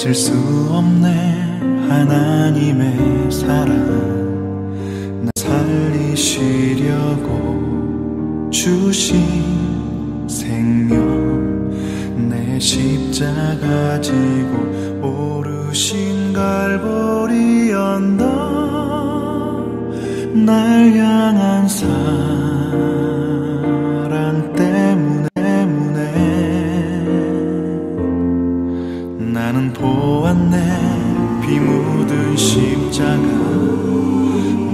잊을 수 없네 하나님의 사랑. 나 살리시려고 주신 생명, 내 십자가 지고 오르신 갈보리 언덕, 날 향한 사랑 때문에 나는 보았네. 피 묻은 십자가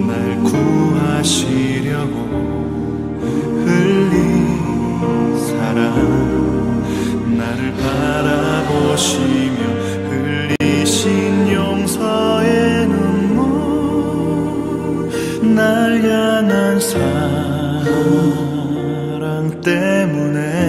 날 구하시려고 흘린 사랑, 나를 바라보시며 흘리신 용서의 눈물, 날 향한 사랑 때문에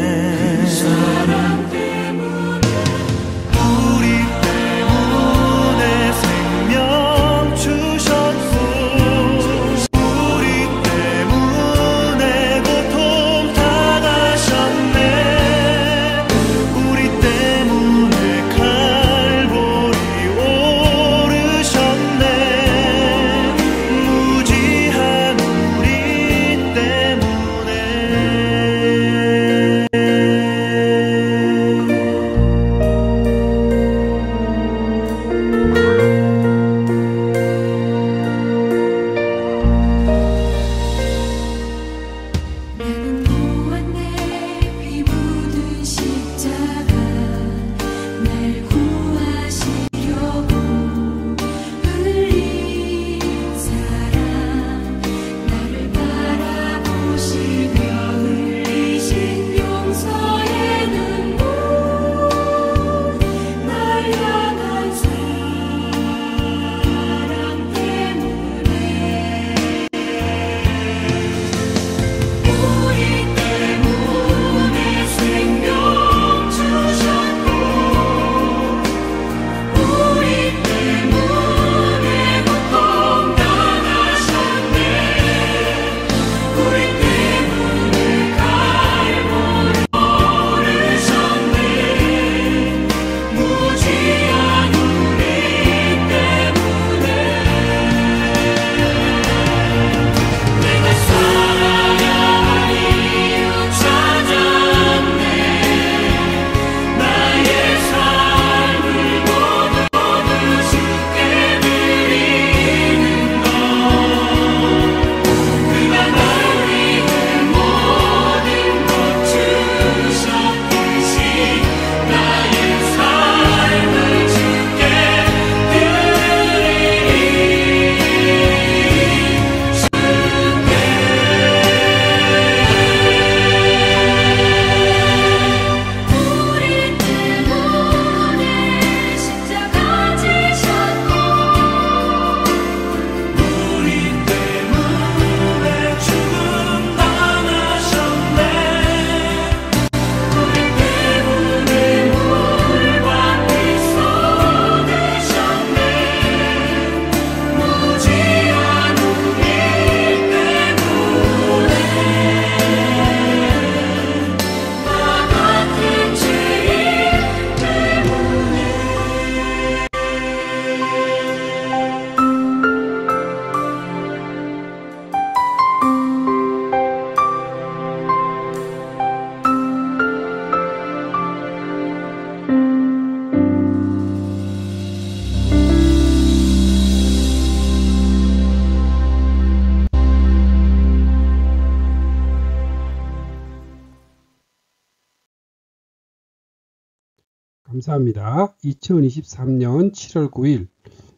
감사합니다. 2023년 7월 9일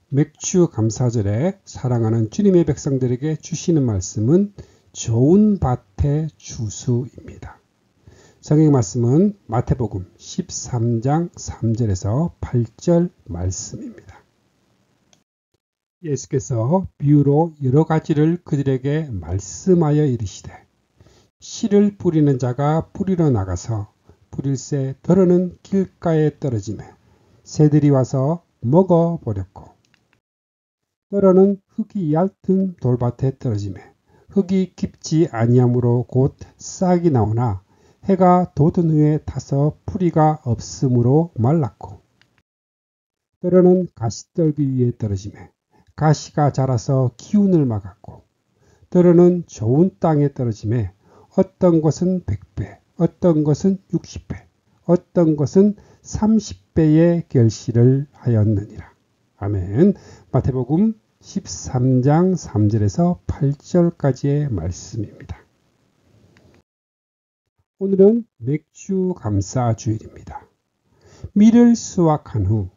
맥주 감사절에 사랑하는 주님의 백성들에게 주시는 말씀은 좋은 밭의 주수입니다. 성경 말씀은 마태복음 13장 3절에서 8절 말씀입니다. 예수께서 비유로 여러 가지를 그들에게 말씀하여 이르시되, 씨를 뿌리는 자가 뿌리러 나가서 뿌릴새 더러는 길가에 떨어지매 새들이 와서 먹어버렸고, 더러는 흙이 얇은 돌밭에 떨어지매 흙이 깊지 아니하므로 곧 싹이 나오나 해가 돋은 후에 타서 뿌리가 없으므로 말랐고, 때로는 가시떨기 위에 떨어지매 가시가 자라서 기운을 막았고, 때로는 좋은 땅에 떨어지매 어떤 것은 100배, 어떤 것은 60배, 어떤 것은 30배의 결실을 하였느니라. 아멘. 마태복음 13장 3절에서 8절까지의 말씀입니다. 오늘은 맥주 감사 주일입니다. 밀을 수확한 후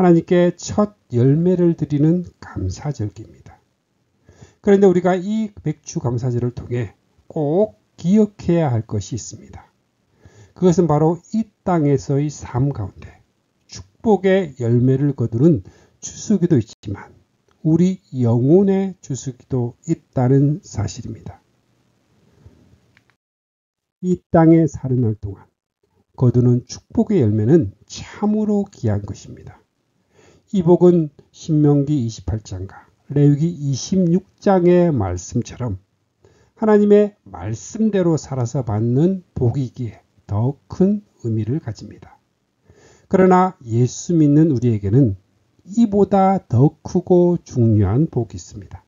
하나님께 첫 열매를 드리는 감사절기입니다. 그런데 우리가 이 맥주 감사절을 통해 꼭 기억해야 할 것이 있습니다. 그것은 바로 이 땅에서의 삶 가운데 축복의 열매를 거두는 추수기도 있지만 우리 영혼의 추수기도 있다는 사실입니다. 이 땅에 사는 날 동안 거두는 축복의 열매는 참으로 귀한 것입니다. 이 복은 신명기 28장과 레위기 26장의 말씀처럼 하나님의 말씀대로 살아서 받는 복이기에 더 큰 의미를 가집니다. 그러나 예수 믿는 우리에게는 이보다 더 크고 중요한 복이 있습니다.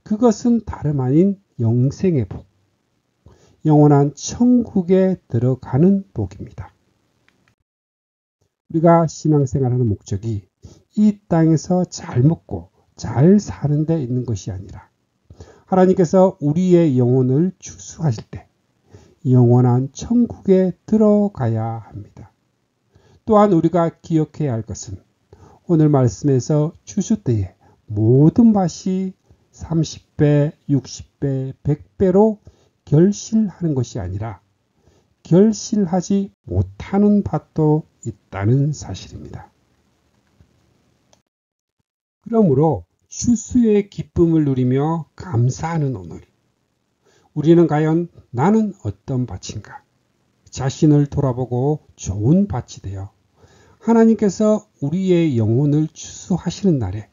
그것은 다름 아닌 영생의 복, 영원한 천국에 들어가는 복입니다. 우리가 신앙생활하는 목적이 이 땅에서 잘 먹고 잘 사는 데 있는 것이 아니라 하나님께서 우리의 영혼을 추수하실 때 영원한 천국에 들어가야 합니다. 또한 우리가 기억해야 할 것은 오늘 말씀에서 추수 때에 모든 밭이 30배, 60배, 100배로 결실하는 것이 아니라 결실하지 못하는 밭도 있다는 사실입니다. 그러므로 추수의 기쁨을 누리며 감사하는 오늘, 우리는 과연 나는 어떤 밭인가? 자신을 돌아보고 좋은 밭이 되어 하나님께서 우리의 영혼을 추수하시는 날에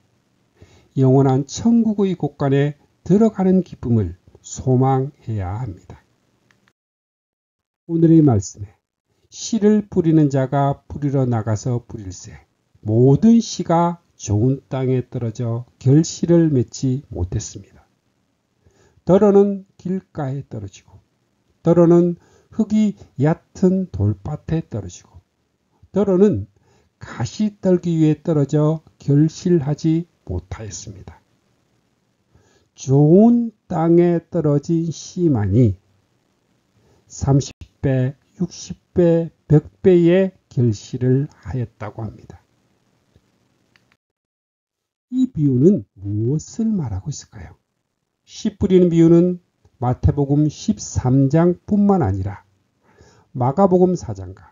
영원한 천국의 곳간에 들어가는 기쁨을 소망해야 합니다. 오늘의 말씀에 씨를 뿌리는 자가 뿌리러 나가서 뿌릴새 모든 씨가 좋은 땅에 떨어져 결실을 맺지 못했습니다. 더러는 길가에 떨어지고 더러는 흙이 얕은 돌밭에 떨어지고 더러는 가시떨기 위에 떨어져 결실하지 못하였습니다. 좋은 땅에 떨어진 씨만이 30배, 60배, 100배의 결실을 하였다고 합니다. 이 비유는 무엇을 말하고 있을까요? 씨 뿌리는 비유는 마태복음 13장 뿐만 아니라 마가복음 4장과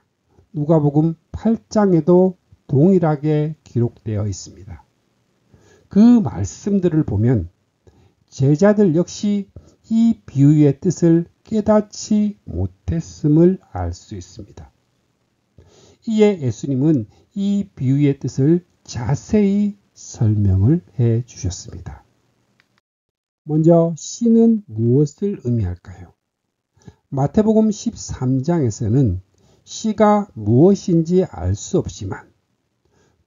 누가복음 8장에도 동일하게 기록되어 있습니다. 그 말씀들을 보면 제자들 역시 이 비유의 뜻을 깨닫지 못했음을 알 수 있습니다. 이에 예수님은 이 비유의 뜻을 자세히 설명을 해 주셨습니다. 먼저 씨는 무엇을 의미할까요? 마태복음 13장에서는 씨가 무엇인지 알 수 없지만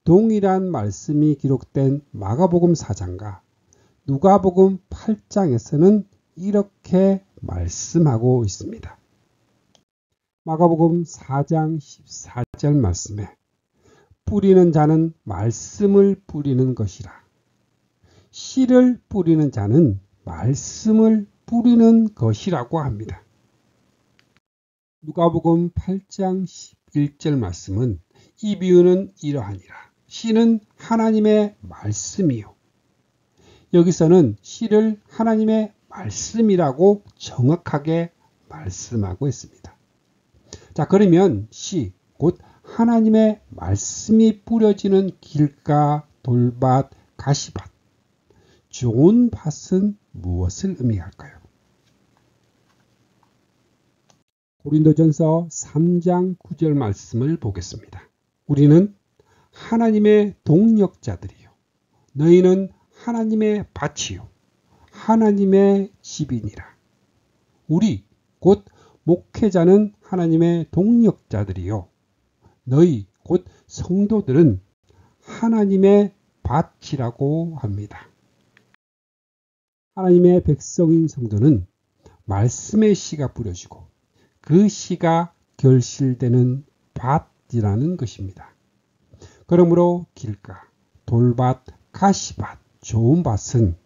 동일한 말씀이 기록된 마가복음 4장과 누가복음 8장에서는 이렇게 말씀하고 있습니다. 마가복음 4장 14절 말씀에 뿌리는 자는 말씀을 뿌리는 것이라. 씨를 뿌리는 자는 말씀을 뿌리는 것이라고 합니다. 누가복음 8장 11절 말씀은 이 비유는 이러하니라. 씨는 하나님의 말씀이요. 여기서는 씨를 하나님의 말씀이라고 정확하게 말씀하고 있습니다. 자, 그러면 씨, 곧 하나님의 말씀이 뿌려지는 길가, 돌밭, 가시밭, 좋은 밭은 무엇을 의미할까요? 고린도전서 3장 9절 말씀을 보겠습니다. 우리는 하나님의 동역자들이요. 너희는 하나님의 밭이요. 하나님의 집이니라. 우리 곧 목회자는 하나님의 동역자들이요. 너희 곧 성도들은 하나님의 밭이라고 합니다. 하나님의 백성인 성도는 말씀의 씨가 뿌려지고 그 씨가 결실되는 밭이라는 것입니다. 그러므로 길가, 돌밭, 가시밭, 좋은 밭은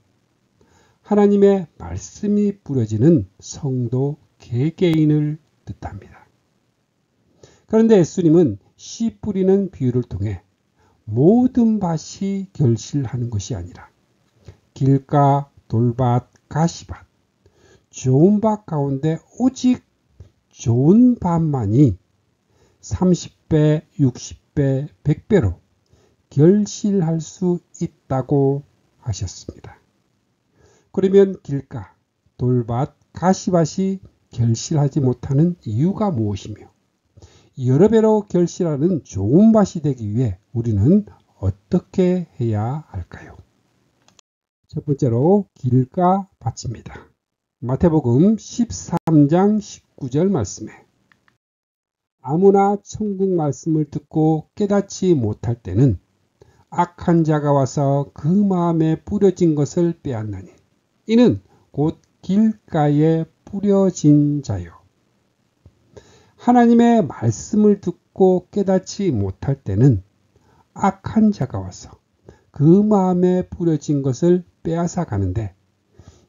하나님의 말씀이 뿌려지는 성도 개개인을 뜻합니다. 그런데 예수님은 씨 뿌리는 비유를 통해 모든 밭이 결실하는 것이 아니라 길가, 돌밭, 가시밭, 좋은 밭 가운데 오직 좋은 밭만이 30배, 60배, 100배로 결실할 수 있다고 하셨습니다. 그러면 길가, 돌밭, 가시밭이 결실하지 못하는 이유가 무엇이며 여러 배로 결실하는 좋은 밭이 되기 위해 우리는 어떻게 해야 할까요? 첫 번째로 길가 밭입니다. 마태복음 13장 19절 말씀에 아무나 천국 말씀을 듣고 깨닫지 못할 때는 악한 자가 와서 그 마음에 뿌려진 것을 빼앗나니 이는 곧 길가에 뿌려진 자요. 하나님의 말씀을 듣고 깨닫지 못할 때는 악한 자가 와서 그 마음에 뿌려진 것을 빼앗아 가는데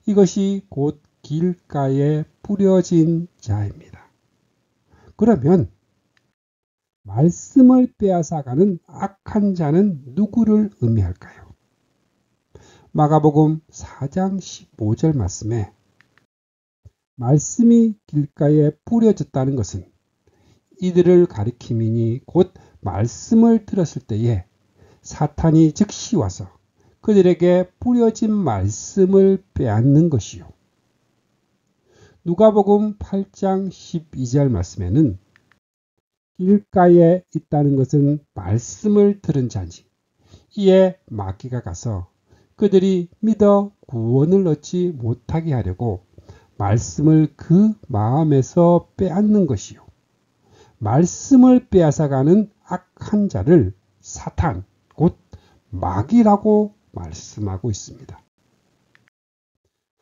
이것이 곧 길가에 뿌려진 자입니다. 그러면 말씀을 빼앗아 가는 악한 자는 누구를 의미할까요? 마가복음 4장 15절 말씀에 말씀이 길가에 뿌려졌다는 것은 이들을 가리킴이니 곧 말씀을 들었을 때에 사탄이 즉시 와서 그들에게 뿌려진 말씀을 빼앗는 것이요. 누가복음 8장 12절 말씀에는 길가에 있다는 것은 말씀을 들은 자니 이에 마귀가 가서 그들이 믿어 구원을 얻지 못하게 하려고 말씀을 그 마음에서 빼앗는 것이요. 말씀을 빼앗아가는 악한 자를 사탄, 곧 마귀라고 말씀하고 있습니다.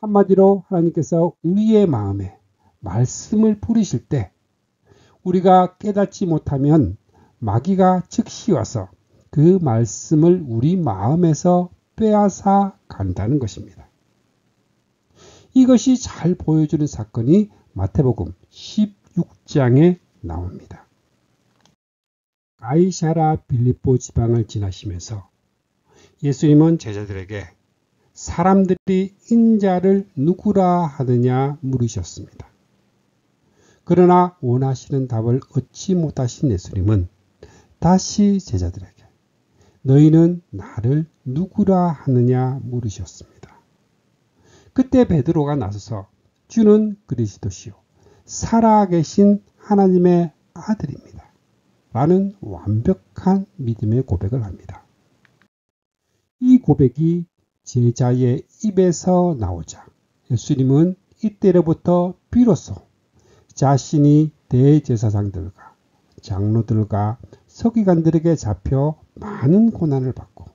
한마디로 하나님께서 우리의 마음에 말씀을 뿌리실 때 우리가 깨닫지 못하면 마귀가 즉시 와서 그 말씀을 우리 마음에서 빼앗아 간다는 것입니다. 이것이 잘 보여주는 사건이 마태복음 16장에 나옵니다. 가이사라 빌립보 지방을 지나시면서 예수님은 제자들에게 사람들이 인자를 누구라 하느냐 물으셨습니다. 그러나 원하시는 답을 얻지 못하신 예수님은 다시 제자들에게 너희는 나를 누구라 하느냐 물으셨습니다. 그때 베드로가 나서서 주는 그리스도시요 살아계신 하나님의 아들입니다. 라는 완벽한 믿음의 고백을 합니다. 이 고백이 제자의 입에서 나오자 예수님은 이때로부터 비로소 자신이 대제사장들과 장로들과 서기관들에게 잡혀 많은 고난을 받고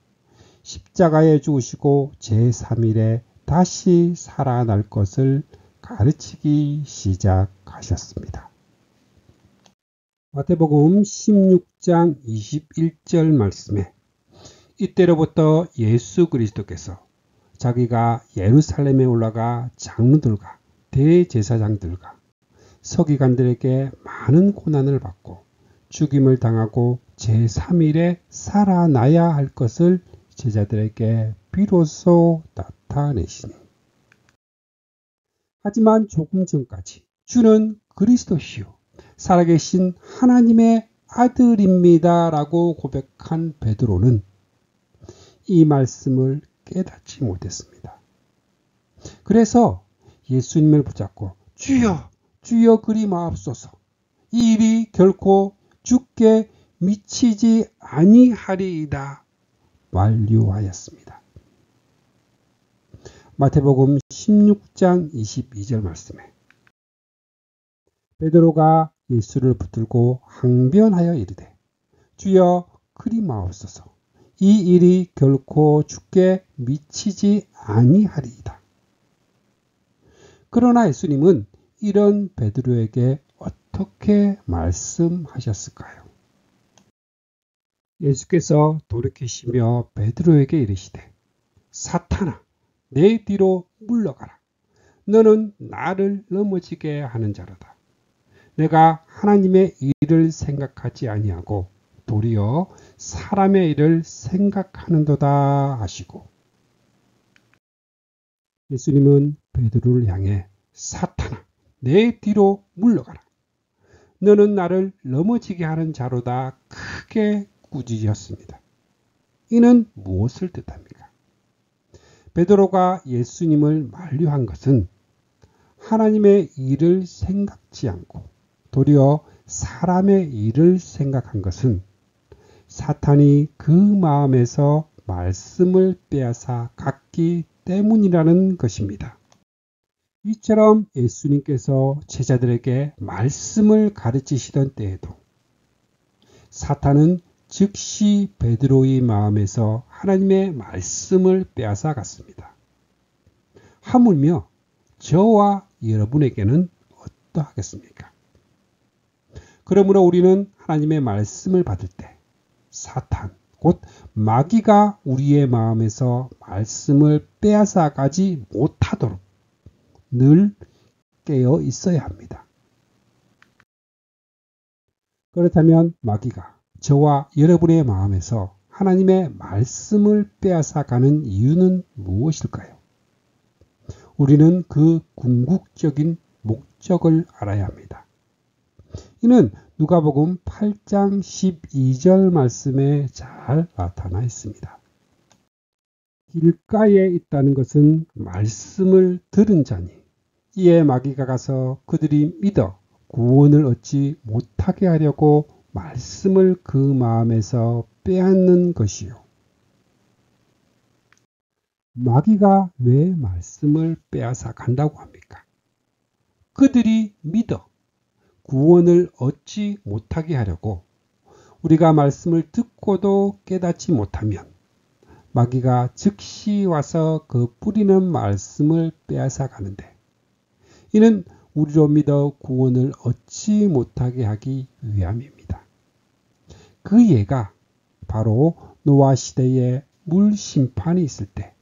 십자가에 죽으시고 제3일에 다시 살아날 것을 가르치기 시작하셨습니다. 마태복음 16장 21절 말씀에 이때로부터 예수 그리스도께서 자기가 예루살렘에 올라가 장로들과 대제사장들과 서기관들에게 많은 고난을 받고 죽임을 당하고 제3일에 살아나야 할 것을 제자들에게 비로소 나타내시니 하지만 조금 전까지 주는 그리스도시요 살아계신 하나님의 아들입니다 라고 고백한 베드로는 이 말씀을 깨닫지 못했습니다. 그래서 예수님을 붙잡고 주여 주여 그리 마옵소서 이 일이 결코 주께 미치지 아니하리이다 완료하였습니다. 마태복음 16장 22절 말씀에 베드로가 예수를 붙들고 항변하여 이르되 주여 그리 마옵소서 이 일이 결코 주께 미치지 아니하리이다. 그러나 예수님은 이런 베드로에게 어떻게 말씀하셨을까요? 예수께서 돌이키시며 베드로에게 이르시되 사탄아 내 뒤로 물러가라. 너는 나를 넘어지게 하는 자로다. 내가 하나님의 일을 생각하지 아니하고 도리어 사람의 일을 생각하는도다 하시고, 예수님은 베드로를 향해 사탄아 내 뒤로 물러가라. 너는 나를 넘어지게 하는 자로다 크게 꾸짖으셨습니다. 이는 무엇을 뜻합니까? 베드로가 예수님을 만류한 것은 하나님의 일을 생각지 않고 도리어 사람의 일을 생각한 것은 사탄이 그 마음에서 말씀을 빼앗아 갔기 때문이라는 것입니다. 이처럼 예수님께서 제자들에게 말씀을 가르치시던 때에도 사탄은 즉시 베드로의 마음에서 하나님의 말씀을 빼앗아 갔습니다. 하물며 저와 여러분에게는 어떠하겠습니까? 그러므로 우리는 하나님의 말씀을 받을 때 사탄, 곧 마귀가 우리의 마음에서 말씀을 빼앗아 가지 못하도록 늘 깨어 있어야 합니다. 그렇다면 마귀가 저와 여러분의 마음에서 하나님의 말씀을 빼앗아 가는 이유는 무엇일까요? 우리는 그 궁극적인 목적을 알아야 합니다. 이는 누가복음 8장 12절 말씀에 잘 나타나 있습니다. 길가에 있다는 것은 말씀을 들은 자니 이에 마귀가 가서 그들이 믿어 구원을 얻지 못하게 하려고 말씀을 그 마음에서 빼앗는 것이요. 마귀가 왜 말씀을 빼앗아 간다고 합니까? 그들이 믿어 구원을 얻지 못하게 하려고 우리가 말씀을 듣고도 깨닫지 못하면 마귀가 즉시 와서 그 뿌리는 말씀을 빼앗아 가는데, 이는 우리로 믿어 구원을 얻지 못하게 하기 위함입니다. 그 예가 바로 노아 시대에 물 심판이 있을 때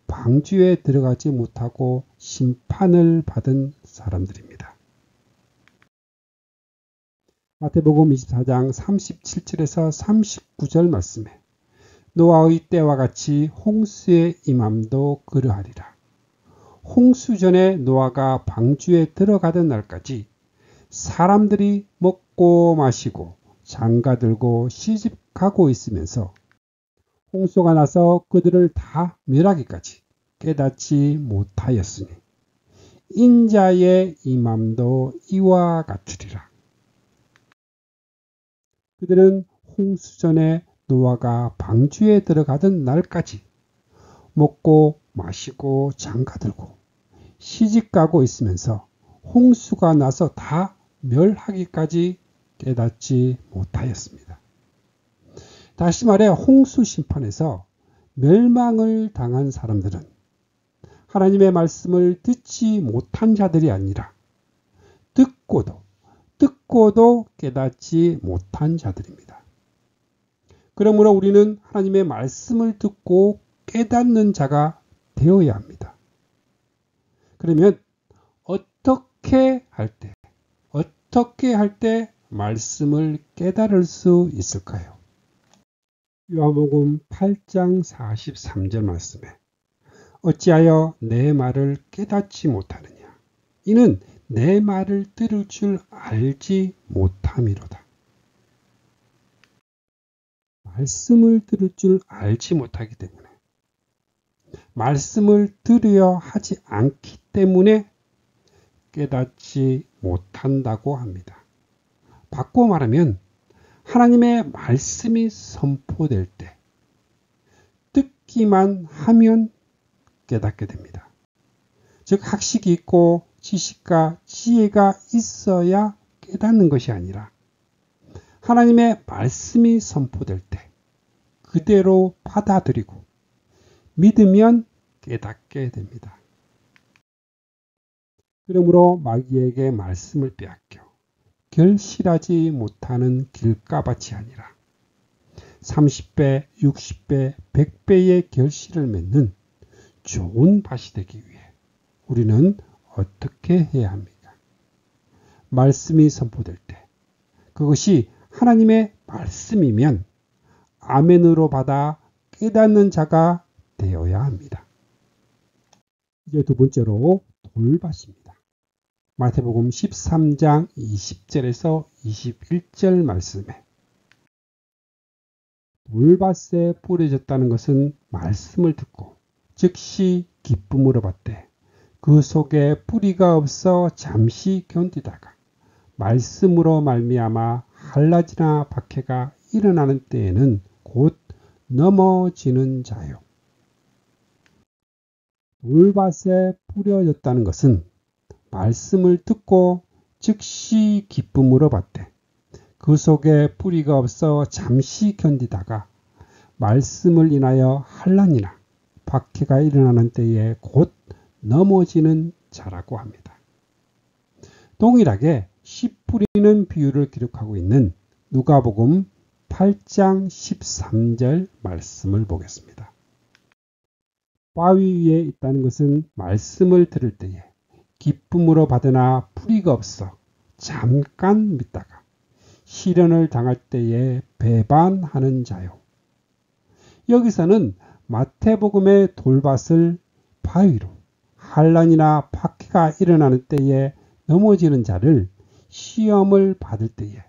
방주에 들어가지 못하고 심판을 받은 사람들입니다. 마태복음 24장 37절에서 39절 말씀에 노아의 때와 같이 홍수의 임함도 그러하리라. 홍수 전에 노아가 방주에 들어가던 날까지 사람들이 먹고 마시고 장가들고 시집가고 있으면서 홍수가 나서 그들을 다 멸하기까지 깨닫지 못하였으니 인자의 임함도 이와 같으리라. 그들은 홍수 전에 노아가 방주에 들어가던 날까지 먹고 마시고 장가들고 시집가고 있으면서 홍수가 나서 다 멸하기까지 깨닫지 못하였습니다. 다시 말해 홍수 심판에서 멸망을 당한 사람들은 하나님의 말씀을 듣지 못한 자들이 아니라 듣고도 깨닫지 못한 자들입니다. 그러므로 우리는 하나님의 말씀을 듣고 깨닫는 자가 되어야 합니다. 그러면 어떻게 할 때 말씀을 깨달을 수 있을까요? 요한복음 8장 43절 말씀에 어찌하여 내 말을 깨닫지 못하느냐? 이는 내 말을 들을 줄 알지 못함이로다. 말씀을 들을 줄 알지 못하기 때문에, 말씀을 들으려 하지 않기 때문에 깨닫지 못한다고 합니다. 바꿔 말하면 하나님의 말씀이 선포될 때 듣기만 하면 깨닫게 됩니다. 즉 학식이 있고 지식과 지혜가 있어야 깨닫는 것이 아니라 하나님의 말씀이 선포될 때 그대로 받아들이고 믿으면 깨닫게 됩니다. 그러므로 마귀에게 말씀을 빼앗겨 결실하지 못하는 길가밭이 아니라 30배, 60배, 100배의 결실을 맺는 좋은 밭이 되기 위해 우리는 어떻게 해야 합니까? 말씀이 선포될 때 그것이 하나님의 말씀이면 아멘으로 받아 깨닫는 자가 되어야 합니다. 이제 두 번째로 돌밭입니다. 마태복음 13장 20절에서 21절 말씀에 돌밭에 뿌려졌다는 것은 말씀을 듣고 즉시 기쁨으로 받되 그 속에 뿌리가 없어 잠시 견디다가 말씀으로 말미암아 한낮이나 박해가 일어나는 때에는 곧 넘어지는 자요. 돌밭에 뿌려졌다는 것은 말씀을 듣고 즉시 기쁨으로 받되 그 속에 뿌리가 없어 잠시 견디다가 말씀을 인하여 한란이나 박해가 일어나는 때에 곧 넘어지는 자라고 합니다. 동일하게 씨 뿌리는 비유를 기록하고 있는 누가복음 8장 13절 말씀을 보겠습니다. 바위 위에 있다는 것은 말씀을 들을 때에 기쁨으로 받으나 뿌리가 없어 잠깐 믿다가 시련을 당할 때에 배반하는 자요. 여기서는 마태복음의 돌밭을 바위로 한란이나 박해가 일어나는 때에 넘어지는 자를 시험을 받을 때에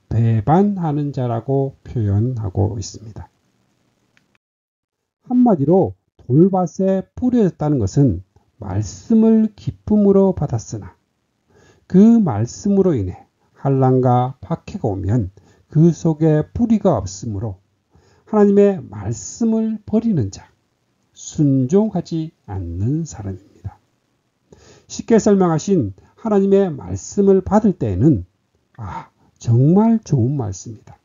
배반하는 자라고 표현하고 있습니다. 한마디로 돌밭에 뿌려졌다는 것은 말씀을 기쁨으로 받았으나 그 말씀으로 인해 한란과 박해가 오면 그 속에 뿌리가 없으므로 하나님의 말씀을 버리는 자, 순종하지 않는 사람입니다. 쉽게 설명하신 하나님의 말씀을 받을 때에는 정말 좋은 말씀이다.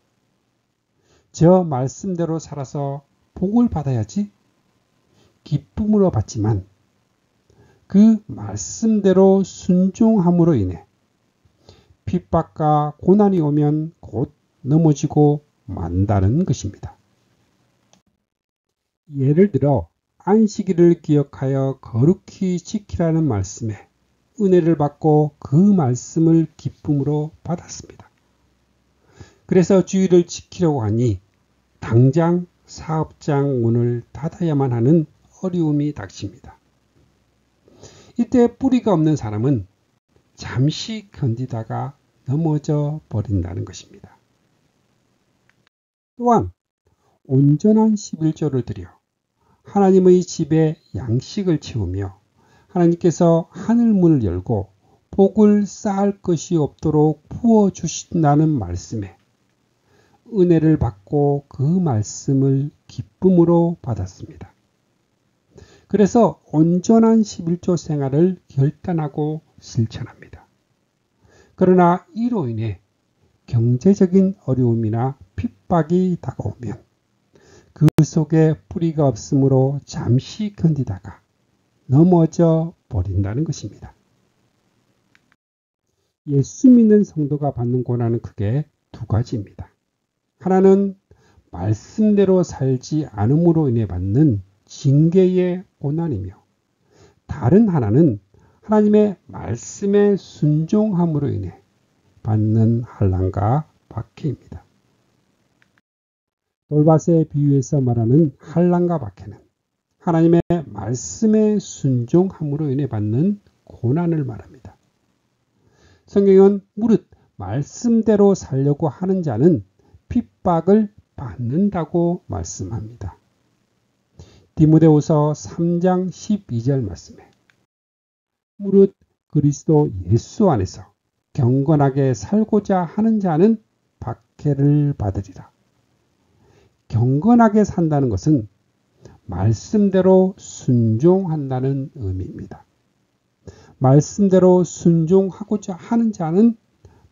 저 말씀대로 살아서 복을 받아야지 기쁨으로 받지만 그 말씀대로 순종함으로 인해 핍박과 고난이 오면 곧 넘어지고 만다는 것입니다. 예를 들어 안식일을 기억하여 거룩히 지키라는 말씀에 은혜를 받고 그 말씀을 기쁨으로 받았습니다. 그래서 주일을 지키려고 하니 당장 사업장 문을 닫아야만 하는 어려움이 닥칩니다. 이때 뿌리가 없는 사람은 잠시 견디다가 넘어져 버린다는 것입니다. 또한 온전한 11조를 드려 하나님의 집에 양식을 채우며 하나님께서 하늘문을 열고 복을 쌓을 것이 없도록 부어주신다는 말씀에 은혜를 받고 그 말씀을 기쁨으로 받았습니다. 그래서 온전한 11조 생활을 결단하고 실천합니다. 그러나 이로 인해 경제적인 어려움이나 핍박이 다가오면 그 속에 뿌리가 없으므로 잠시 견디다가 넘어져 버린다는 것입니다. 예수 믿는 성도가 받는 고난은 크게 두 가지입니다. 하나는 말씀대로 살지 않음으로 인해 받는 징계의 고난이며 다른 하나는 하나님의 말씀에 순종함으로 인해 받는 한란과 박해입니다. 돌밭의 비유에서 말하는 한란과 박해는 하나님의 말씀에 순종함으로 인해 받는 고난을 말합니다. 성경은 무릇 말씀대로 살려고 하는 자는 핍박을 받는다고 말씀합니다. 디모데후서 3장 12절 말씀에 무릇 그리스도 예수 안에서 경건하게 살고자 하는 자는 박해를 받으리라. 경건하게 산다는 것은 말씀대로 순종한다는 의미입니다. 말씀대로 순종하고자 하는 자는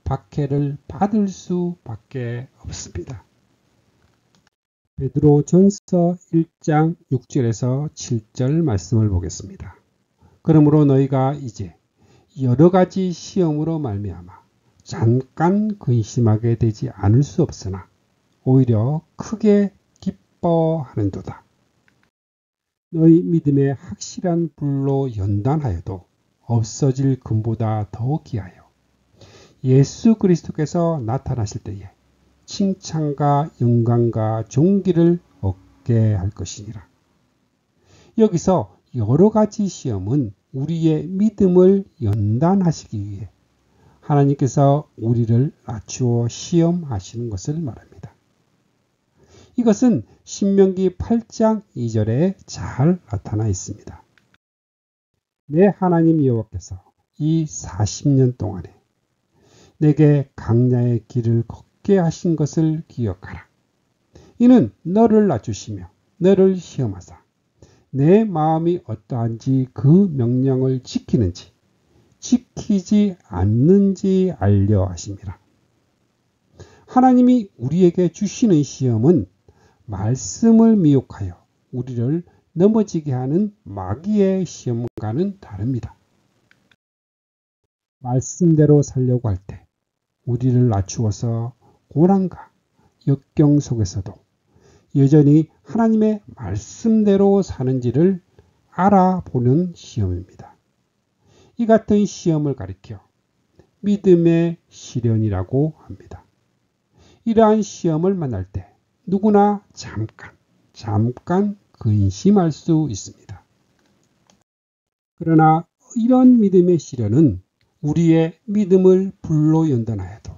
박해를 받을 수밖에 없습니다. 베드로전서 1장 6절에서 7절 말씀을 보겠습니다. 그러므로 너희가 이제 여러 가지 시험으로 말미암아 잠깐 근심하게 되지 않을 수 없으나 오히려 크게 기뻐하는도다. 너희 믿음의 확실한 불로 연단하여도 없어질 금보다 더 귀하여 예수 그리스도께서 나타나실 때에 칭찬과 영광과 존귀를 얻게 할 것이니라. 여기서 여러 가지 시험은 우리의 믿음을 연단하시기 위해 하나님께서 우리를 낮추어 시험하시는 것을 말합니다. 이것은 신명기 8장 2절에 잘 나타나 있습니다. 내 하나님 여호와께서 이 40년 동안에 내게 강야의 길을 걷게 하신 것을 기억하라. 이는 너를 낮추시며 너를 시험하사 내 마음이 어떠한지 그 명령을 지키는지 지키지 않는지 알려 하심이라. 하나님이 우리에게 주시는 시험은 말씀을 미혹하여 우리를 넘어지게 하는 마귀의 시험과는 다릅니다. 말씀대로 살려고 할 때 우리를 낮추어서 고난과 역경 속에서도 여전히 하나님의 말씀대로 사는지를 알아보는 시험입니다. 이 같은 시험을 가리켜 믿음의 시련이라고 합니다. 이러한 시험을 만날 때 누구나 잠깐 근심할 수 있습니다. 그러나 이런 믿음의 시련은 우리의 믿음을 불로 연단하여도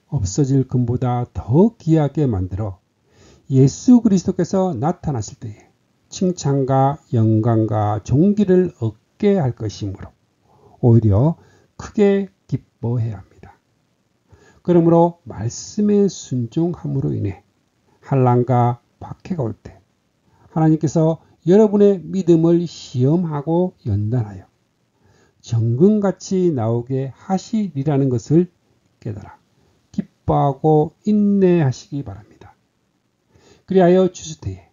없어질 금보다 더 귀하게 만들어 예수 그리스도께서 나타나실 때에 칭찬과 영광과 존귀를 얻게 할 것이므로 오히려 크게 기뻐해야 합니다. 그러므로 말씀에 순종함으로 인해 환난과 박해가 올 때 하나님께서 여러분의 믿음을 시험하고 연단하여 정금같이 나오게 하시리라는 것을 깨달아 기뻐하고 인내하시기 바랍니다. 그리하여 주수때에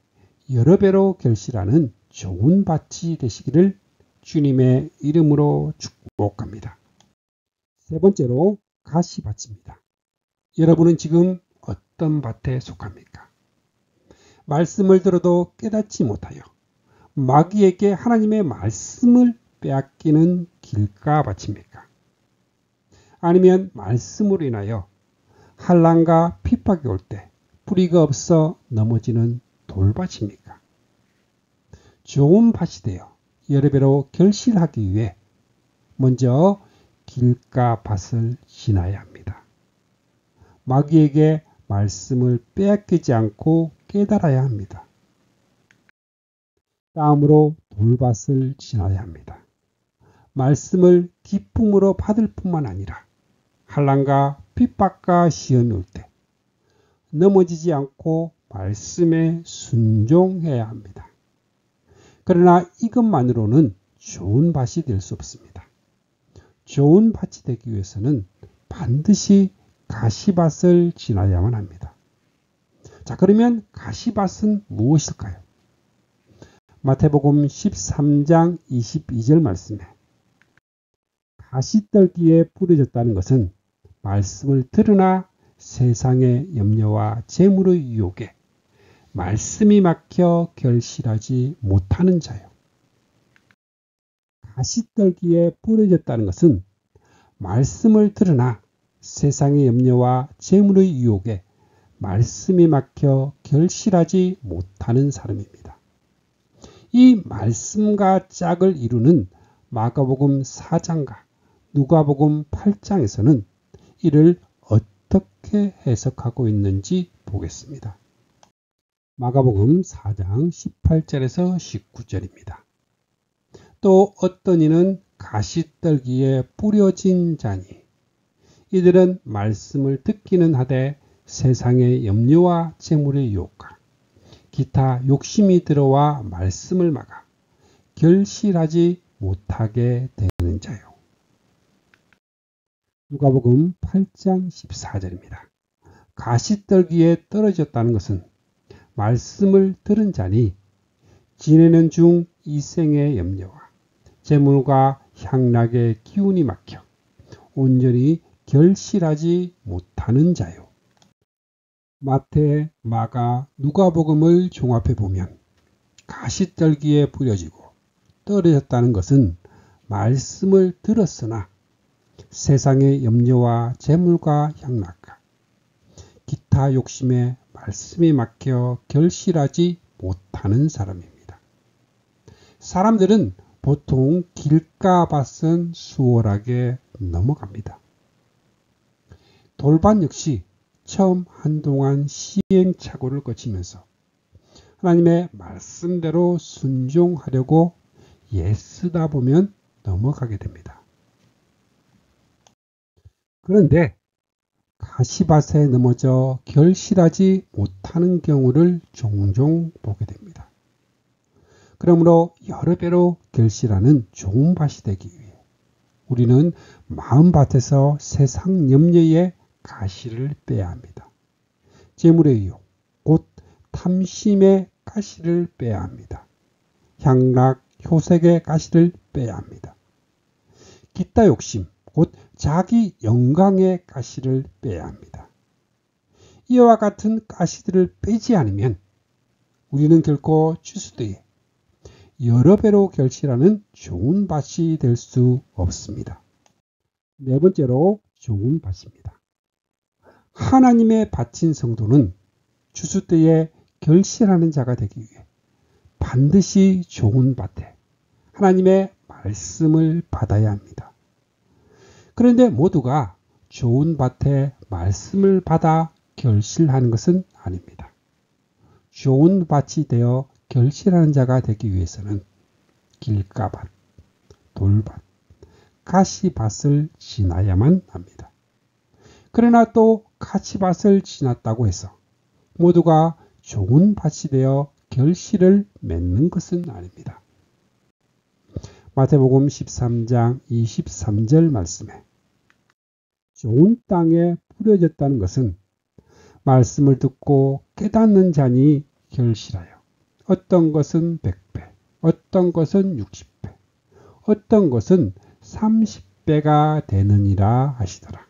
여러 배로 결실하는 좋은 밭이 되시기를 주님의 이름으로 축복합니다. 세 번째로 가시밭입니다. 여러분은 지금 어떤 밭에 속합니까? 말씀을 들어도 깨닫지 못하여 마귀에게 하나님의 말씀을 빼앗기는 길가밭입니까? 아니면 말씀으로 인하여 환난과 핍박이 올 때 뿌리가 없어 넘어지는 돌밭입니까? 좋은 밭이 되어 여러 배로 결실하기 위해 먼저 길가밭을 지나야 합니다. 마귀에게 말씀을 빼앗기지 않고 깨달아야 합니다. 다음으로 돌밭을 지나야 합니다. 말씀을 기쁨으로 받을 뿐만 아니라 환난과 핍박과 시험이 올 때 넘어지지 않고 말씀에 순종해야 합니다. 그러나 이것만으로는 좋은 밭이 될 수 없습니다. 좋은 밭이 되기 위해서는 반드시 가시밭을 지나야만 합니다. 자, 그러면 가시밭은 무엇일까요? 마태복음 13장 22절 말씀에 가시떨기에 뿌려졌다는 것은 말씀을 들으나 세상의 염려와 재물의 유혹에 말씀이 막혀 결실하지 못하는 자요. 가시떨기에 뿌려졌다는 것은 말씀을 들으나 세상의 염려와 재물의 유혹에 말씀이 막혀 결실하지 못하는 사람입니다. 이 말씀과 짝을 이루는 마가복음 4장과 누가복음 8장에서는 이를 어떻게 해석하고 있는지 보겠습니다. 마가복음 4장 18절에서 19절입니다. 또 어떤 이는 가시떨기에 뿌려진 자니 이들은 말씀을 듣기는 하되 세상의 염려와 재물의 유혹과 기타 욕심이 들어와 말씀을 막아 결실하지 못하게 되는 자요. 누가복음 8장 14절입니다. 가시떨기에 떨어졌다는 것은 말씀을 들은 자니 지내는 중 이생의 염려와 재물과 향락의 기운이 막혀 온전히 결실하지 못하는 자요. 마태, 마가, 누가복음을 종합해 보면 가시떨기에 뿌려지고 떨어졌다는 것은 말씀을 들었으나 세상의 염려와 재물과 향락과 기타 욕심에 말씀이 막혀 결실하지 못하는 사람입니다. 사람들은 보통 길가밭은 수월하게 넘어갑니다. 돌밭 역시 처음 한동안 시행착오를 거치면서 하나님의 말씀대로 순종하려고 애쓰다 보면 넘어가게 됩니다. 그런데 가시밭에 넘어져 결실하지 못하는 경우를 종종 보게 됩니다. 그러므로 여러 배로 결실하는 좋은 밭이 되기 위해 우리는 마음밭에서 세상 염려의 가시를 빼야 합니다. 재물의 유혹, 곧 탐심의 가시를 빼야 합니다. 향락, 효색의 가시를 빼야 합니다. 기타 욕심, 곧 자기 영광의 가시를 빼야 합니다. 이와 같은 가시들을 빼지 않으면 우리는 결코 추수되에 여러 배로 결실하는 좋은 밭이 될 수 없습니다. 네 번째로 좋은 밭입니다. 하나님의 밭인 성도는 추수 때에 결실하는 자가 되기 위해 반드시 좋은 밭에 하나님의 말씀을 받아야 합니다. 그런데 모두가 좋은 밭에 말씀을 받아 결실하는 것은 아닙니다. 좋은 밭이 되어 결실하는 자가 되기 위해서는 길가밭, 돌밭, 가시밭을 지나야만 합니다. 그러나 또 가시밭을 지났다고 해서 모두가 좋은 밭이 되어 결실을 맺는 것은 아닙니다. 마태복음 13장 23절 말씀에 좋은 땅에 뿌려졌다는 것은 말씀을 듣고 깨닫는 자니 결실하여 어떤 것은 100배, 어떤 것은 60배, 어떤 것은 30배가 되느니라 하시더라.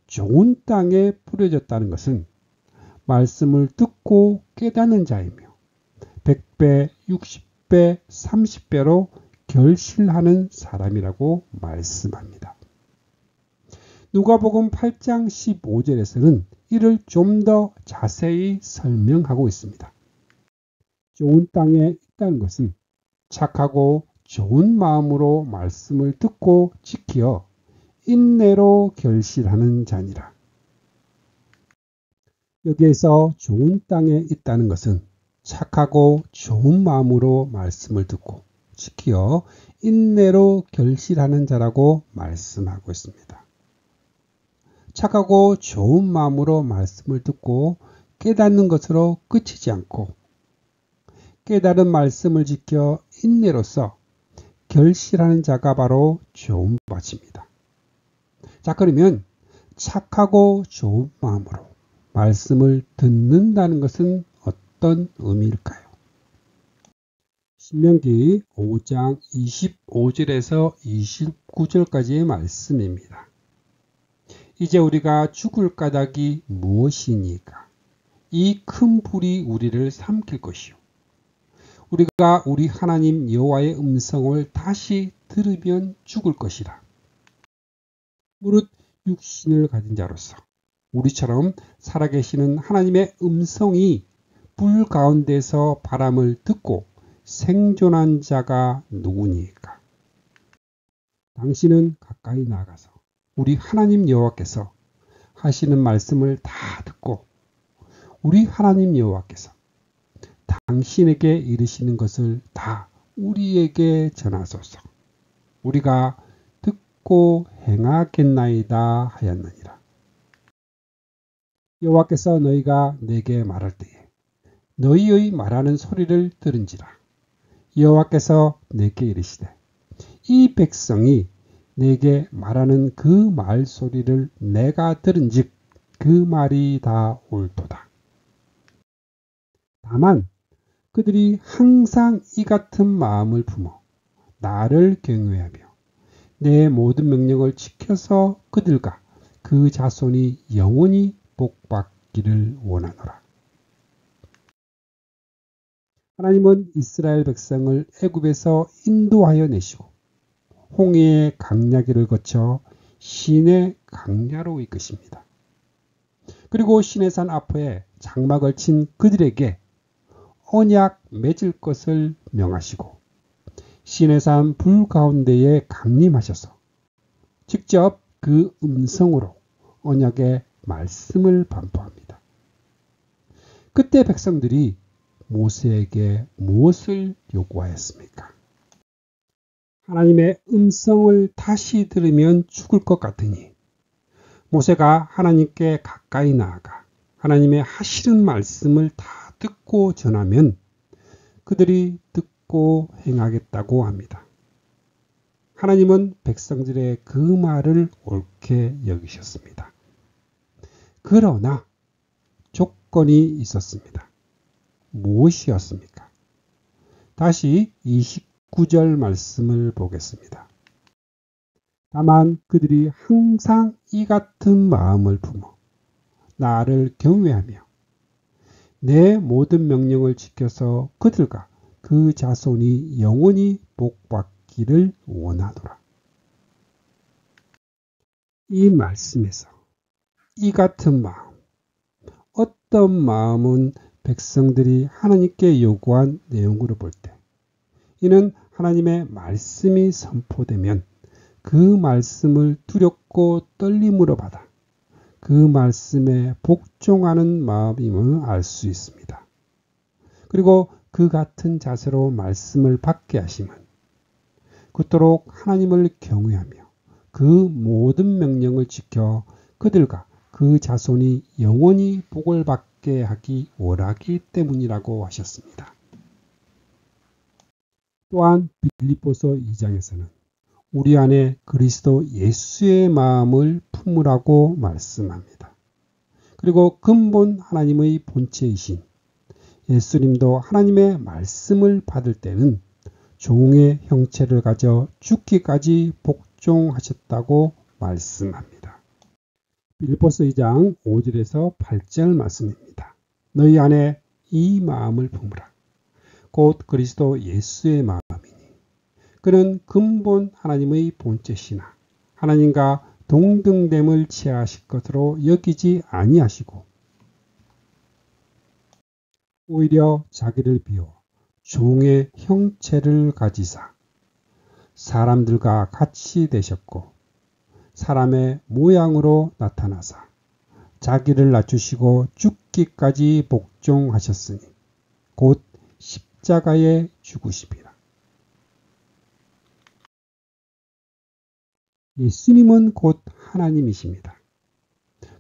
좋은 땅에 뿌려졌다는 것은 말씀을 듣고 깨닫는 자이며 100배, 60배, 30배로 결실하는 사람이라고 말씀합니다. 누가복음 8장 15절에서는 이를 좀 더 자세히 설명하고 있습니다. 좋은 땅에 있다는 것은 착하고 좋은 마음으로 말씀을 듣고 지키어 인내로 결실하는 자니라. 여기에서 좋은 땅에 있다는 것은 착하고 좋은 마음으로 말씀을 듣고 지키어 인내로 결실하는 자라고 말씀하고 있습니다. 착하고 좋은 마음으로 말씀을 듣고 깨닫는 것으로 그치지 않고 깨달은 말씀을 지켜 인내로서 결실하는 자가 바로 좋은 밭입니다. 자, 그러면 착하고 좋은 마음으로 말씀을 듣는다는 것은 어떤 의미일까요? 신명기 5장 25절에서 29절까지의 말씀입니다. 이제 우리가 죽을 까닭이 무엇이니까? 이 큰 불이 우리를 삼킬 것이요. 우리가 우리 하나님 여호와의 음성을 다시 들으면 죽을 것이라. 무릇 육신을 가진 자로서 우리처럼 살아계시는 하나님의 음성이 불 가운데서 바람을 듣고 생존한 자가 누구니까? 당신은 가까이 나아가서 우리 하나님 여호와께서 하시는 말씀을 다 듣고 우리 하나님 여호와께서 당신에게 이르시는 것을 다 우리에게 전하소서. 우리가 듣고 행하겠나이다 하였느니라. 여호와께서 너희가 내게 말할 때에 너희의 말하는 소리를 들은지라. 여호와께서 내게 이르시되 이 백성이 내게 말하는 그 말소리를 내가 들은즉 그 말이 다 옳도다. 다만 그들이 항상 이 같은 마음을 품어 나를 경외하며 내 모든 명령을 지켜서 그들과 그 자손이 영원히 복받기를 원하노라. 하나님은 이스라엘 백성을 애굽에서 인도하여 내시고 홍해의 강야기를 거쳐 시내 강야로 이끄십니다. 그리고 시내산 앞에 장막을 친 그들에게 언약 맺을 것을 명하시고 시내산 불 가운데에 강림하셔서 직접 그 음성으로 언약의 말씀을 반포합니다. 그때 백성들이 모세에게 무엇을 요구하였습니까? 하나님의 음성을 다시 들으면 죽을 것 같으니 모세가 하나님께 가까이 나아가 하나님의 하시는 말씀을 다 듣고 전하면 그들이 듣고 행하겠다고 합니다. 하나님은 백성들의 그 말을 옳게 여기셨습니다. 그러나 조건이 있었습니다. 무엇이었습니까? 다시 29절 말씀을 보겠습니다. 다만 그들이 항상 이 같은 마음을 품어 나를 경외하며 내 모든 명령을 지켜서 그들과 그 자손이 영원히 복받기를 원하노라. 이 말씀에서 이 같은 마음, 어떤 마음은 백성들이 하나님께 요구한 내용으로 볼 때 이는 하나님의 말씀이 선포되면 그 말씀을 두렵고 떨림으로 받아 그 말씀에 복종하는 마음임을 알 수 있습니다. 그리고 그 같은 자세로 말씀을 받게 하심은 그토록 하나님을 경외하며 그 모든 명령을 지켜 그들과 그 자손이 영원히 복을 받게 하기 원하기 때문이라고 하셨습니다. 또한 빌립보서 2장에서는 우리 안에 그리스도 예수의 마음을 품으라고 말씀합니다. 그리고 근본 하나님의 본체이신 예수님도 하나님의 말씀을 받을 때는 종의 형체를 가져 죽기까지 복종하셨다고 말씀합니다. 빌립보서 2장 5절에서 8절 말씀입니다. 너희 안에 이 마음을 품으라. 곧 그리스도 예수의 마음이니 그는 근본 하나님의 본체시나 하나님과 동등됨을 취하실 것으로 여기지 아니하시고 오히려 자기를 비워 종의 형체를 가지사 사람들과 같이 되셨고 사람의 모양으로 나타나사 자기를 낮추시고 죽기까지 복종하셨으니 곧 십자가에 죽으심이라. 예수님은 곧 하나님이십니다.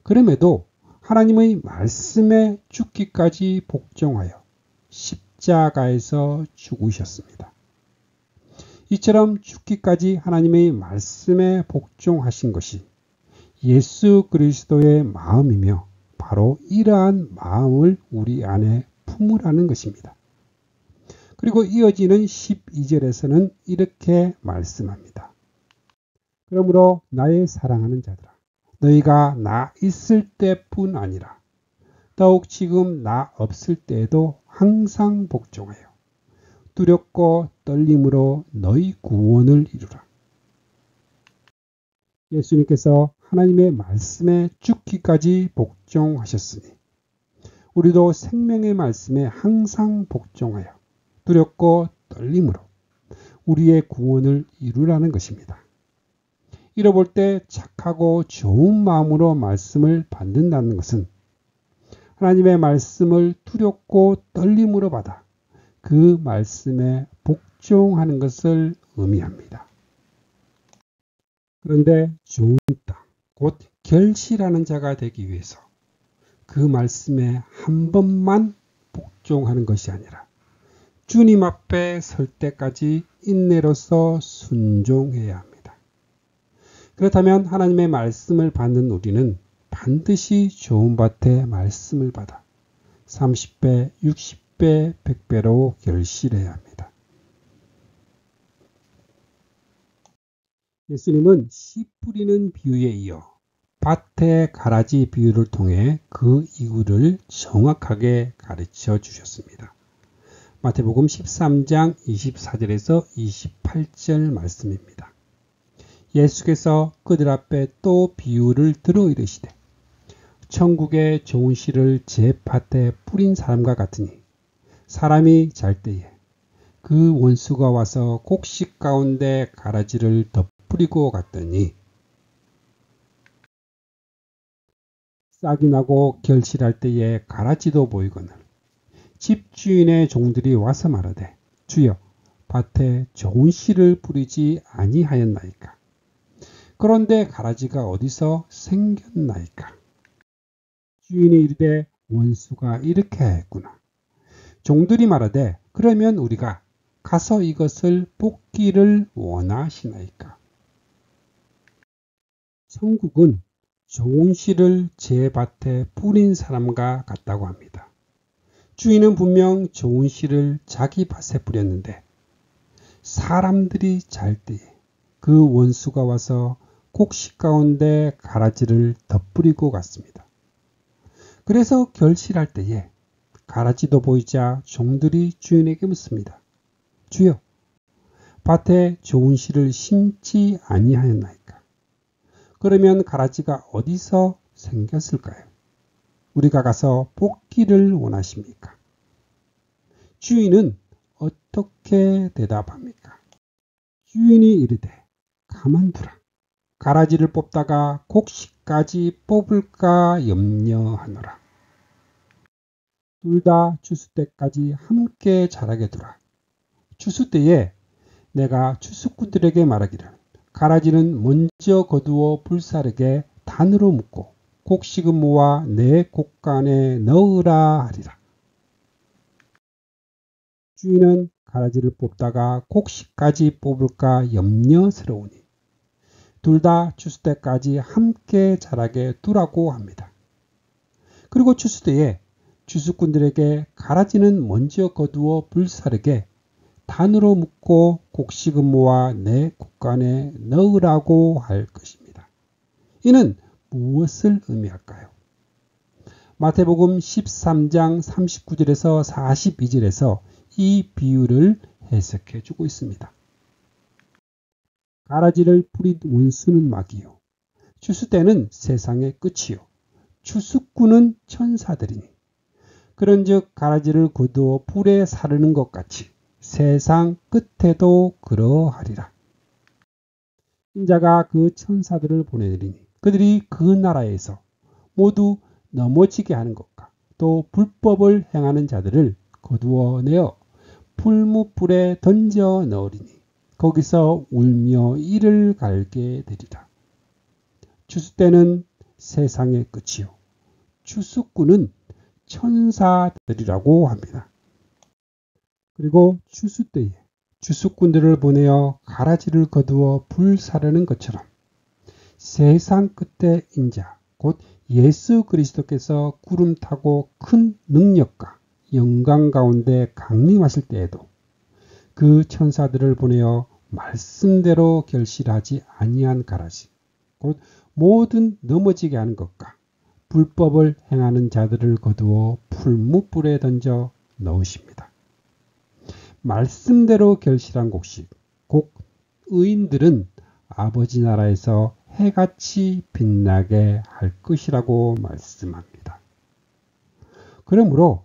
그럼에도 하나님의 말씀에 죽기까지 복종하여 십자가에서 죽으셨습니다. 이처럼 죽기까지 하나님의 말씀에 복종하신 것이 예수 그리스도의 마음이며 바로 이러한 마음을 우리 안에 품으라는 것입니다. 그리고 이어지는 12절에서는 이렇게 말씀합니다. 그러므로 나의 사랑하는 자들아 너희가 나 있을 때뿐 아니라 더욱 지금 나 없을 때에도 항상 복종하여 두렵고 떨림으로 너희 구원을 이루라. 예수님께서 하나님의 말씀에 죽기까지 복종하셨으니 우리도 생명의 말씀에 항상 복종하여 두렵고 떨림으로 우리의 구원을 이루라는 것입니다. 잃어볼 때 착하고 좋은 마음으로 말씀을 받는다는 것은 하나님의 말씀을 두렵고 떨림으로 받아 그 말씀에 복종하는 것을 의미합니다. 그런데 좋은 땅, 곧 결실하는 자가 되기 위해서 그 말씀에 한 번만 복종하는 것이 아니라 주님 앞에 설 때까지 인내로서 순종해야 합니다. 그렇다면 하나님의 말씀을 받는 우리는 반드시 좋은 밭에 말씀을 받아 30배, 60배, 30배, 100배로 결실해야 합니다. 예수님은 씨 뿌리는 비유에 이어 밭의 가라지 비유를 통해 그 이유를 정확하게 가르쳐 주셨습니다. 마태복음 13장 24절에서 28절 말씀입니다. 예수께서 그들 앞에 또 비유를 들어 이르시되 천국의 좋은 씨를 제 밭에 뿌린 사람과 같으니 사람이 잘 때에 그 원수가 와서 곡식 가운데 가라지를 덧뿌리고 갔더니 싹이 나고 결실할 때에 가라지도 보이거늘 집주인의 종들이 와서 말하되 주여 밭에 좋은 씨를 뿌리지 아니하였나이까. 그런데 가라지가 어디서 생겼나이까. 주인이 이르되 원수가 이렇게 하였구나. 종들이 말하되 그러면 우리가 가서 이것을 뽑기를 원하시나이까. 천국은 좋은 씨를 제 밭에 뿌린 사람과 같다고 합니다. 주인은 분명 좋은 씨를 자기 밭에 뿌렸는데 사람들이 잘 때에 그 원수가 와서 곡식 가운데 가라지를 덧뿌리고 갔습니다. 그래서 결실할 때에 가라지도 보이자 종들이 주인에게 묻습니다. 주여, 밭에 좋은 씨를 심지 아니하였나이까? 그러면 가라지가 어디서 생겼을까요? 우리가 가서 뽑기를 원하십니까? 주인은 어떻게 대답합니까? 주인이 이르되 가만두라. 가라지를 뽑다가 곡식까지 뽑을까 염려하노라. 둘 다 추수 때까지 함께 자라게 두라. 추수 때에 내가 추수꾼들에게 말하기를 가라지는 먼저 거두어 불사르게 단으로 묶고 곡식은 모아 내 곡간에 넣으라 하리라. 주인은 가라지를 뽑다가 곡식까지 뽑을까 염려스러우니 둘 다 추수 때까지 함께 자라게 두라고 합니다. 그리고 추수 때에 추수꾼들에게 가라지는 먼저 거두어 불사르게 단으로 묶고 곡식은 모아 내 곡간에 넣으라고 할 것입니다. 이는 무엇을 의미할까요? 마태복음 13장 39절에서 42절에서 이 비유를 해석해 주고 있습니다. 가라지를 뿌린 원수는 마귀요. 추수 때는 세상의 끝이요. 추수꾼은 천사들이니. 그런즉 가라지를 거두어 불에 사르는 것 같이 세상 끝에도 그러하리라. 인자가 그 천사들을 보내리니 그들이 그 나라에서 모두 넘어지게 하는 것과 또 불법을 행하는 자들을 거두어내어 풀무불에 던져 넣으리니 거기서 울며 이를 갈게 되리라. 추수 때는 세상의 끝이요. 추수꾼은 천사들이라고 합니다. 그리고 추수 때에 추수꾼들을 보내어 가라지를 거두어 불사르는 것처럼 세상 끝에 인자 곧 예수 그리스도께서 구름 타고 큰 능력과 영광 가운데 강림하실 때에도 그 천사들을 보내어 말씀대로 결실하지 아니한 가라지 곧 모든 넘어지게 하는 것과 불법을 행하는 자들을 거두어 풀무불에 던져 넣으십니다. 말씀대로 결실한 곡식, 곧 의인들은 아버지 나라에서 해같이 빛나게 할 것이라고 말씀합니다. 그러므로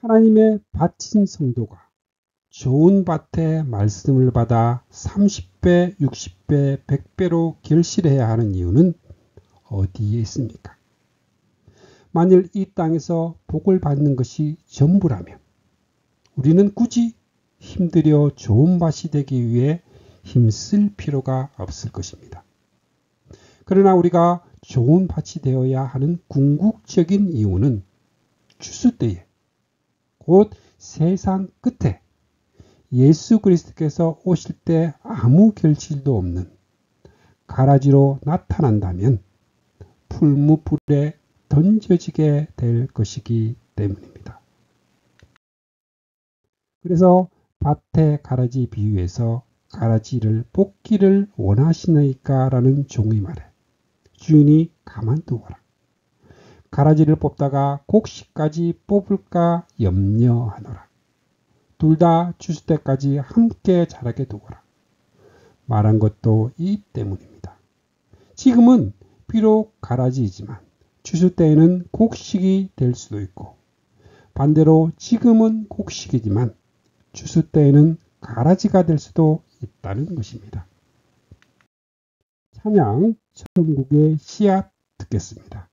하나님의 밭인 성도가 좋은 밭의 말씀을 받아 30배, 60배, 100배로 결실해야 하는 이유는 어디에 있습니까? 만일 이 땅에서 복을 받는 것이 전부라면 우리는 굳이 힘들여 좋은 밭이 되기 위해 힘쓸 필요가 없을 것입니다. 그러나 우리가 좋은 밭이 되어야 하는 궁극적인 이유는 추수 때에 곧 세상 끝에 예수 그리스도께서 오실 때 아무 결실도 없는 가라지로 나타난다면 풀무불에 던져지게 될 것이기 때문입니다. 그래서 밭의 가라지 비유에서 가라지를 뽑기를 원하시나이까 라는 종의 말에 주인이 가만두어라. 가라지를 뽑다가 곡식까지 뽑을까 염려하노라. 둘 다 추수 때까지 함께 자라게 두어라. 말한 것도 이 때문입니다. 지금은 비록 가라지이지만 추수 때에는 곡식이 될 수도 있고 반대로 지금은 곡식이지만 추수 때에는 가라지가 될 수도 있다는 것입니다. 찬양 천국의 씨앗 듣겠습니다.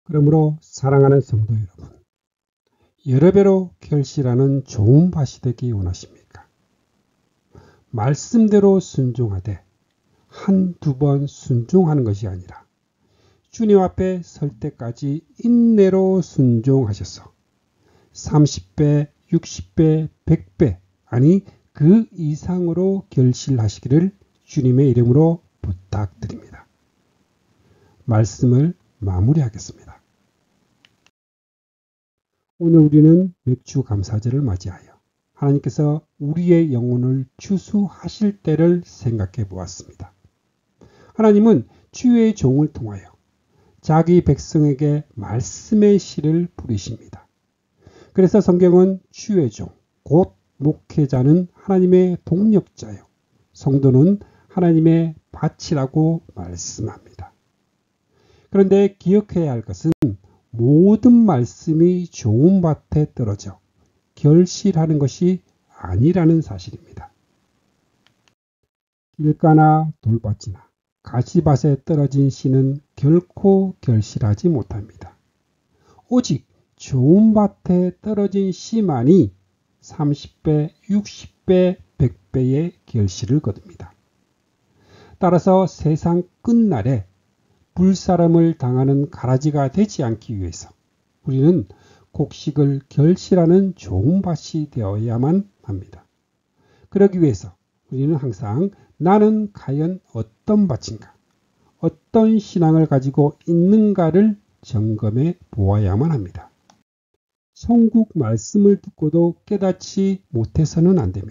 그러므로 사랑하는 성도 여러분, 여러 배로 결실하는 좋은 밭이 되기 원하십니까? 말씀대로 순종하되 한두 번 순종하는 것이 아니라 주님 앞에 설 때까지 인내로 순종하셔서 30배, 60배, 100배 아니 그 이상으로 결실하시기를 주님의 이름으로 부탁드립니다. 말씀을 마무리하겠습니다. 오늘 우리는 맥주 감사절을 맞이하여 하나님께서 우리의 영혼을 추수하실 때를 생각해 보았습니다. 하나님은 주의 종을 통하여 자기 백성에게 말씀의 씨를 뿌리십니다. 그래서 성경은 주의 종, 곧 목회자는 하나님의 동력자요, 성도는 하나님의 밭이라고 말씀합니다. 그런데 기억해야 할 것은 모든 말씀이 좋은 밭에 떨어져 결실하는 것이 아니라는 사실입니다. 길가나 돌밭이나 가시밭에 떨어진 씨는 결코 결실하지 못합니다. 오직 좋은 밭에 떨어진 씨만이 30배, 60배, 100배의 결실을 거둡니다. 따라서 세상 끝날에 불사름을 당하는 가라지가 되지 않기 위해서 우리는 곡식을 결실하는 좋은 밭이 되어야만 합니다. 그러기 위해서 우리는 항상 나는 과연 어떤 밭인가, 어떤 신앙을 가지고 있는가를 점검해 보아야만 합니다. 성국 말씀을 듣고도 깨닫지 못해서는 안 되며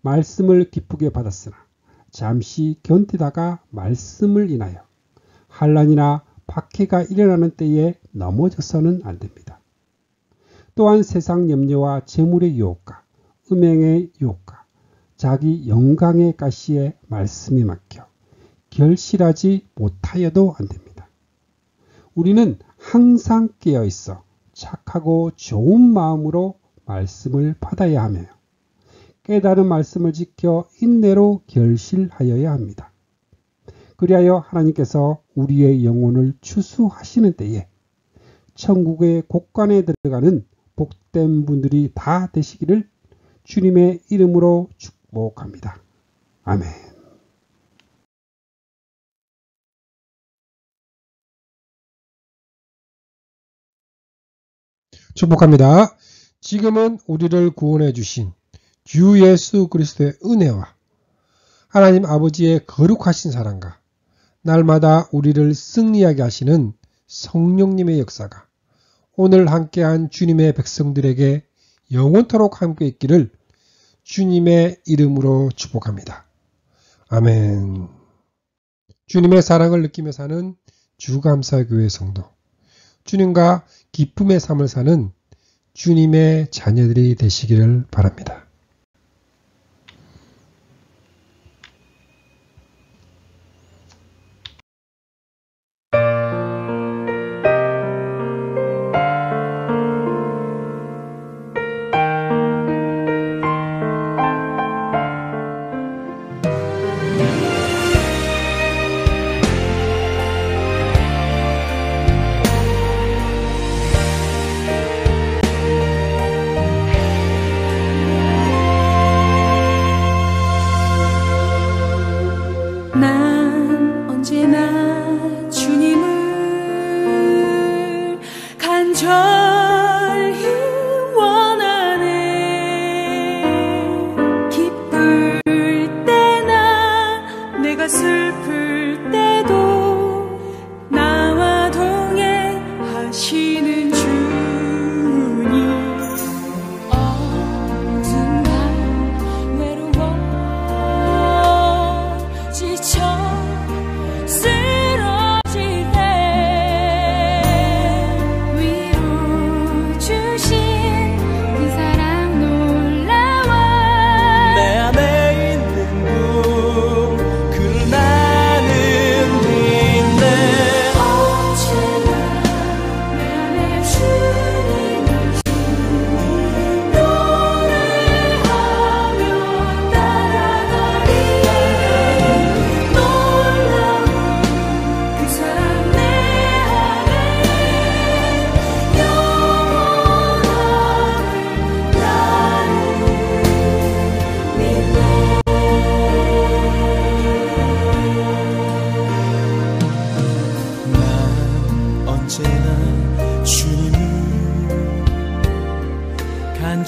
말씀을 기쁘게 받았으나 잠시 견디다가 말씀을 인하여 환난이나 박해가 일어나는 때에 넘어져서는 안 됩니다. 또한 세상 염려와 재물의 유혹과 음행의 유혹과 자기 영광의 가시에 말씀에 막혀 결실하지 못하여도 안 됩니다. 우리는 항상 깨어 있어 착하고 좋은 마음으로 말씀을 받아야 하며 깨달은 말씀을 지켜 인내로 결실하여야 합니다. 그리하여 하나님께서 우리의 영혼을 추수하시는 때에 천국의 곳간에 들어가는 복된 분들이 다 되시기를 주님의 이름으로 축복합니다. 아멘. 축복합니다. 지금은 우리를 구원해 주신 주 예수 그리스도의 은혜와 하나님 아버지의 거룩하신 사랑과 날마다 우리를 승리하게 하시는 성령님의 역사가 오늘 함께한 주님의 백성들에게 영원토록 함께 있기를 주님의 이름으로 축복합니다. 아멘. 주님의 사랑을 느끼며 사는 주감사교회 성도, 주님과 기쁨의 삶을 사는 주님의 자녀들이 되시기를 바랍니다.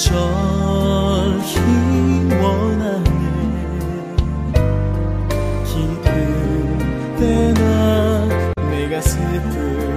간절히 원하네. 기쁜 때나 내가 슬픈